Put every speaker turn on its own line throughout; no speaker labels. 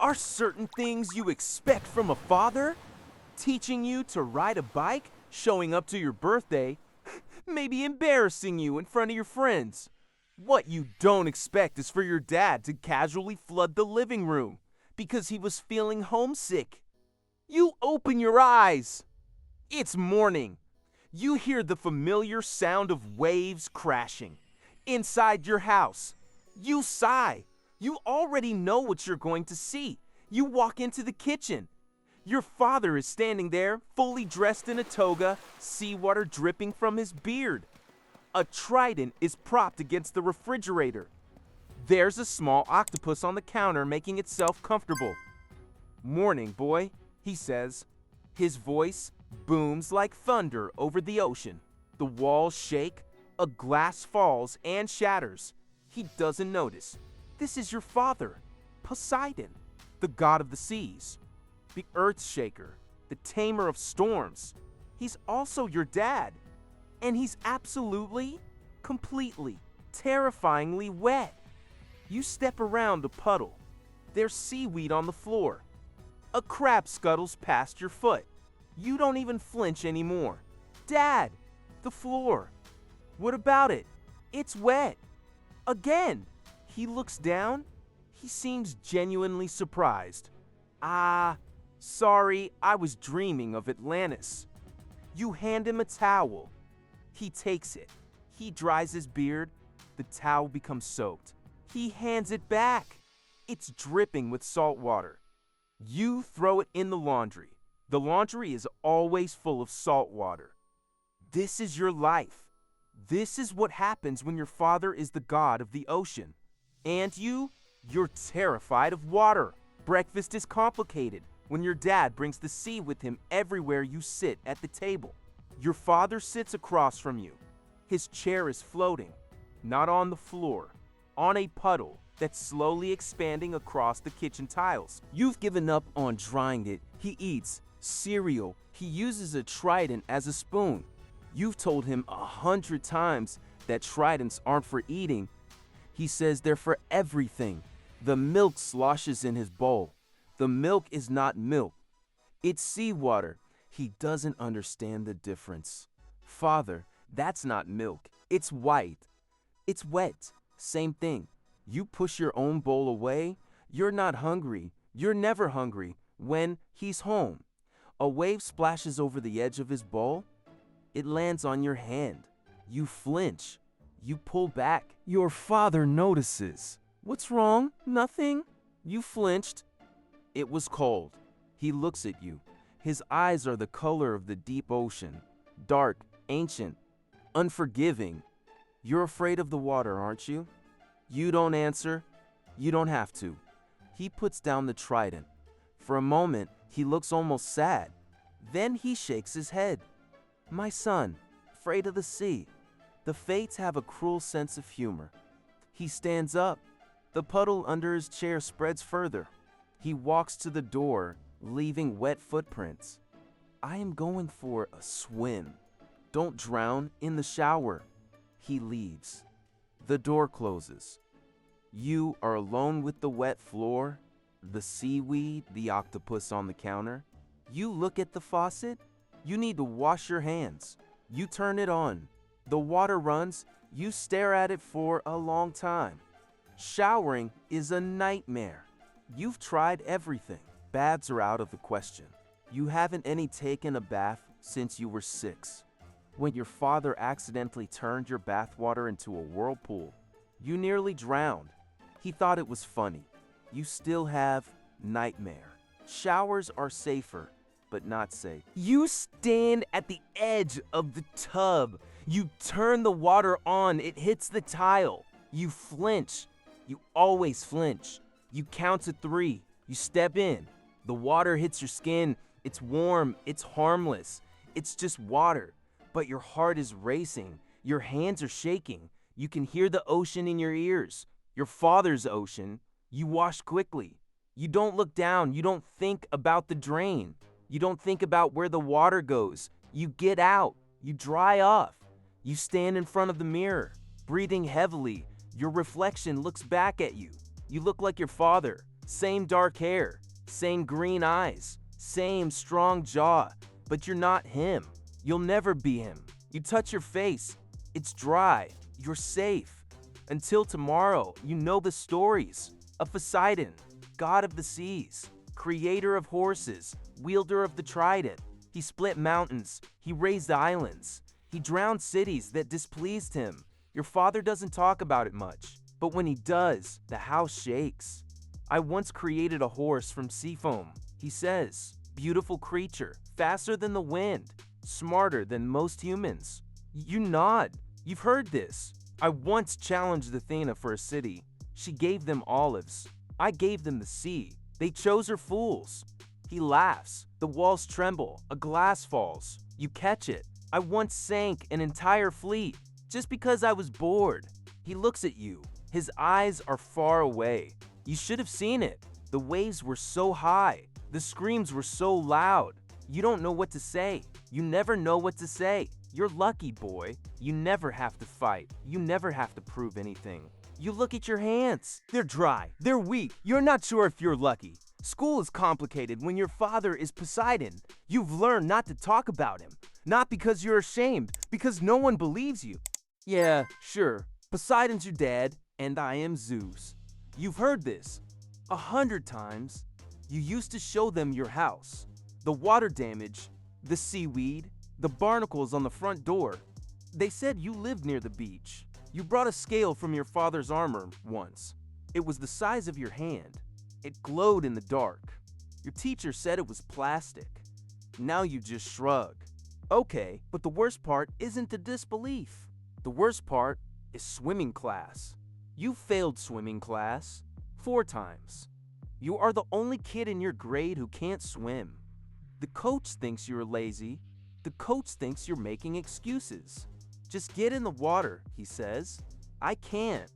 are certain things you expect from a father? Teaching you to ride a bike, showing up to your birthday, maybe embarrassing you in front of your friends. What you don't expect is for your dad to casually flood the living room because he was feeling homesick. You open your eyes. It's morning. You hear the familiar sound of waves crashing. Inside your house, you sigh. You already know what you're going to see. You walk into the kitchen. Your father is standing there, fully dressed in a toga, seawater dripping from his beard. A trident is propped against the refrigerator. There's a small octopus on the counter making itself comfortable. "Morning, boy," he says. His voice booms like thunder over the ocean. The walls shake, a glass falls and shatters. He doesn't notice. This is your father, Poseidon, the god of the seas, the Earthshaker, the tamer of storms. He's also your dad, and he's absolutely, completely, terrifyingly wet. You step around the puddle. There's seaweed on the floor. A crab scuttles past your foot. You don't even flinch anymore. "Dad, the floor. What about it? It's wet." Again. He looks down. He seems genuinely surprised. Sorry, I was dreaming of Atlantis." You hand him a towel. He takes it. He dries his beard. The towel becomes soaked. He hands it back. It's dripping with salt water. You throw it in the laundry. The laundry is always full of salt water. This is your life. This is what happens when your father is the god of the ocean. And you're terrified of water. Breakfast is complicated when your dad brings the sea with him everywhere you sit at the table. Your father sits across from you. His chair is floating, not on the floor, on a puddle that's slowly expanding across the kitchen tiles. You've given up on drying it. He eats cereal. He uses a trident as a spoon. You've told him 100 times that tridents aren't for eating. He says they're for everything. The milk sloshes in his bowl. The milk is not milk. It's seawater. He doesn't understand the difference. "Father, that's not milk. It's white. It's wet. Same thing. You push your own bowl away. You're not hungry. You're never hungry when he's home. A wave splashes over the edge of his bowl. It lands on your hand. You flinch. You pull back. Your father notices. "What's wrong? Nothing." You flinched. It was cold. He looks at you. His eyes are the color of the deep ocean. Dark, ancient, unforgiving. You're afraid of the water, aren't you? You don't answer. You don't have to. He puts down the trident. For a moment, he looks almost sad. Then he shakes his head. "My son, afraid of the sea. The fates have a cruel sense of humor." He stands up. The puddle under his chair spreads further. He walks to the door, leaving wet footprints. "I am going for a swim. Don't drown in the shower." He leaves. The door closes. You are alone with the wet floor, the seaweed, the octopus on the counter. You look at the faucet. You need to wash your hands. You turn it on. The water runs. You stare at it for a long time. Showering is a nightmare. You've tried everything. Baths are out of the question. You haven't taken a bath since you were 6. When your father accidentally turned your bathwater into a whirlpool, you nearly drowned. He thought it was funny. You still have nightmare. Showers are safer, but not safe. You stand at the edge of the tub. You turn the water on. It hits the tile. You flinch. You always flinch. You count to 3. You step in. The water hits your skin. It's warm. It's harmless. It's just water. But your heart is racing. Your hands are shaking. You can hear the ocean in your ears. Your father's ocean. You wash quickly. You don't look down. You don't think about the drain. You don't think about where the water goes. You get out. You dry off. You stand in front of the mirror, breathing heavily. Your reflection looks back at you. You look like your father, Same dark hair, same green eyes, same strong jaw, but you're not him. You'll never be him. You touch your face, it's dry, you're safe. Until tomorrow, you know the stories of Poseidon, god of the seas, creator of horses, wielder of the trident. He split mountains, he raised islands, he drowned cities that displeased him. Your father doesn't talk about it much, but when he does, the house shakes. I once created a horse from sea foam, he says. Beautiful creature, faster than the wind, smarter than most humans. You nod, you've heard this. I once challenged Athena for a city. She gave them olives. I gave them the sea. They chose her fools. He laughs. The walls tremble. A glass falls. You catch it. I once sank an entire fleet just because I was bored. He looks at you. His eyes are far away. You should have seen it. The waves were so high. The screams were so loud. You don't know what to say. You never know what to say. You're lucky, boy. You never have to fight. You never have to prove anything. You look at your hands. They're dry. They're weak. You're not sure if you're lucky. School is complicated when your father is Poseidon. You've learned not to talk about him. Not because you're ashamed, because no one believes you. Yeah, sure. Poseidon's your dad, and I am Zeus. You've heard this 100 times. You used to show them your house. The water damage, the seaweed, the barnacles on the front door. They said you lived near the beach. You brought a scale from your father's armor once. It was the size of your hand. It glowed in the dark. Your teacher said it was plastic. Now you just shrug. Okay, but the worst part isn't the disbelief. The worst part is swimming class. You failed swimming class 4 times. You are the only kid in your grade who can't swim. The coach thinks you're lazy. The coach thinks you're making excuses. Just get in the water, he says. I can't.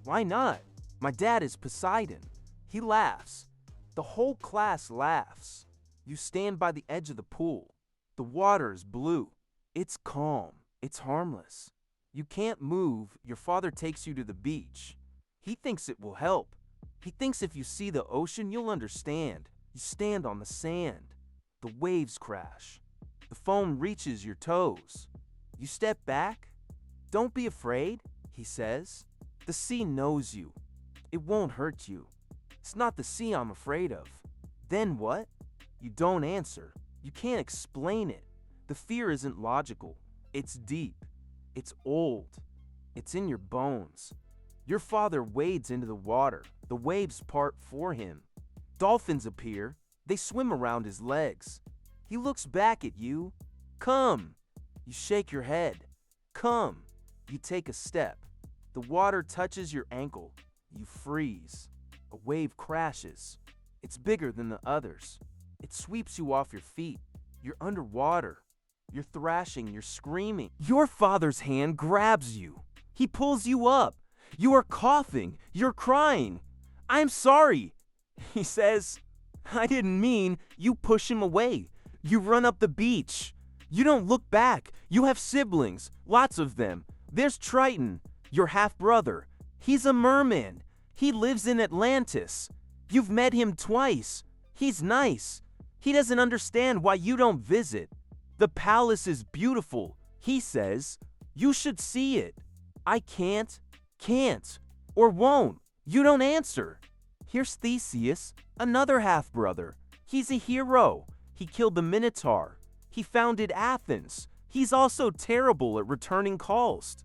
Why not? My dad is Poseidon. He laughs. The whole class laughs. You stand by the edge of the pool. The water is blue. It's calm. It's harmless. You can't move. Your father takes you to the beach. He thinks it will help. He thinks if you see the ocean, you'll understand. You stand on the sand. The waves crash. The foam reaches your toes. You step back. Don't be afraid, he says. The sea knows you. It won't hurt you. It's not the sea I'm afraid of. Then what? You don't answer. You can't explain it. The fear isn't logical. It's deep. It's old. It's in your bones. Your father wades into the water. The waves part for him. Dolphins appear. They swim around his legs. He looks back at you. Come. You shake your head. Come. You take a step. The water touches your ankle. You freeze. A wave crashes. It's bigger than the others. It sweeps you off your feet. You're underwater. You're thrashing. You're screaming. Your father's hand grabs you. He pulls you up. You are coughing. You're crying. I'm sorry. He says, I didn't mean. You push him away. You run up the beach. You don't look back. You have siblings. Lots of them. There's Triton, your half-brother. He's a merman. He lives in Atlantis. You've met him twice. He's nice. He doesn't understand why you don't visit. The palace is beautiful, he says. You should see it. I can't, or won't. You don't answer. Here's Theseus, another half-brother. He's a hero. He killed the Minotaur. He founded Athens. He's also terrible at returning calls.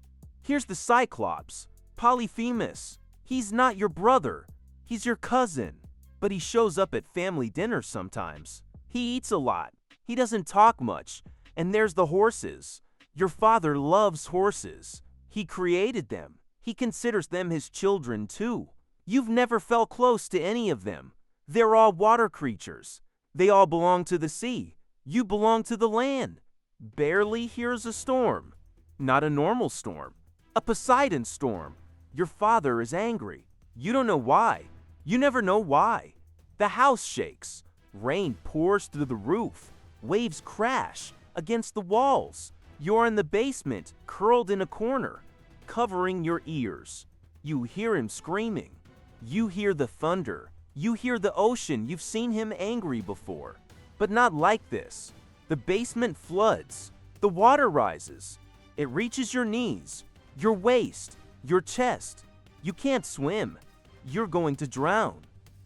Here's the Cyclops, Polyphemus. He's not your brother. He's your cousin. But he shows up at family dinners sometimes. He eats a lot. He doesn't talk much. And there's the horses. Your father loves horses. He created them. He considers them his children too. You've never felt close to any of them. They're all water creatures. They all belong to the sea. You belong to the land. Barely hears a storm. Not a normal storm. A Poseidon storm. Your father is angry. You don't know why. You never know why. The house shakes. Rain pours through the roof. Waves crash against the walls. You're in the basement, curled in a corner, covering your ears. You hear him screaming. You hear the thunder. You hear the ocean, you've seen him angry before. But not like this. The basement floods. The water rises. It reaches your knees, your waist, your chest. You can't swim. You're going to drown.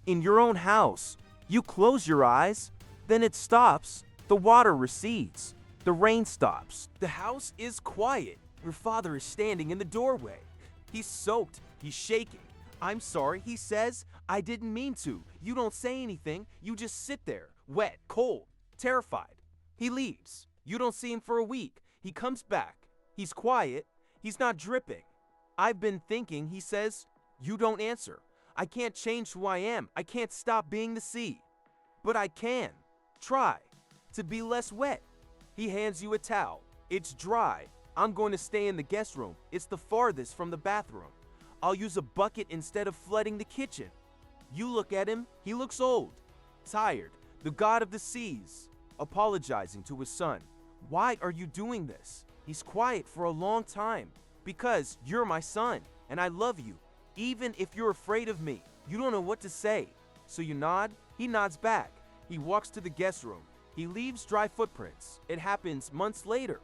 In your own house, you close your eyes, then it stops. The water recedes. The rain stops. The house is quiet. Your father is standing in the doorway. He's soaked. He's shaking. I'm sorry, he says. I didn't mean to. You don't say anything. You just sit there, wet, cold, terrified. He leaves. You don't see him for a week. He comes back. He's quiet. He's not dripping. I've been thinking, he says. You don't answer. I can't change who I am. I can't stop being the sea. But I can. Try to be less wet. He hands you a towel. It's dry. I'm going to stay in the guest room. It's the farthest from the bathroom. I'll use a bucket instead of flooding the kitchen. You look at him. He looks old, tired, the god of the seas, apologizing to his son. Why are you doing this? He's quiet for a long time. Because you're my son, and I love you. Even if you're afraid of me, you don't know what to say. So you nod. He nods back. He walks to the guest room. He leaves dry footprints. It happens months later.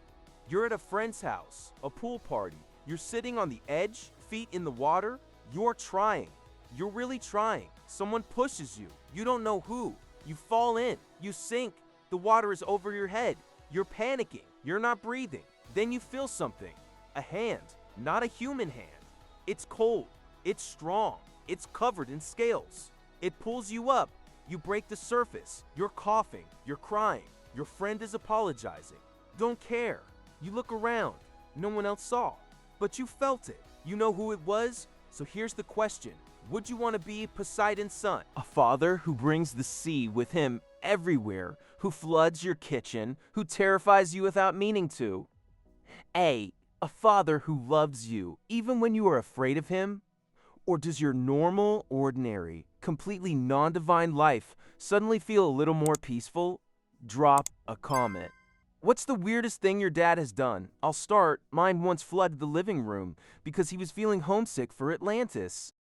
You're at a friend's house, a pool party. You're sitting on the edge, feet in the water. You're trying. You're really trying. Someone pushes you. You don't know who. You fall in. You sink. The water is over your head. You're panicking. You're not breathing. Then you feel something. A hand. Not a human hand. It's cold. It's strong. It's covered in scales. It pulls you up. You break the surface. You're coughing. You're crying. Your friend is apologizing. Don't care. You look around. No one else saw. But you felt it. You know who it was? So here's the question. Would you want to be Poseidon's son? A father who brings the sea with him everywhere, who floods your kitchen, who terrifies you without meaning to? A father who loves you even when you are afraid of him? Or does your normal, ordinary, completely non-divine life suddenly feel a little more peaceful? Drop a comment. What's the weirdest thing your dad has done? I'll start. Mine once flooded the living room because he was feeling homesick for Atlantis.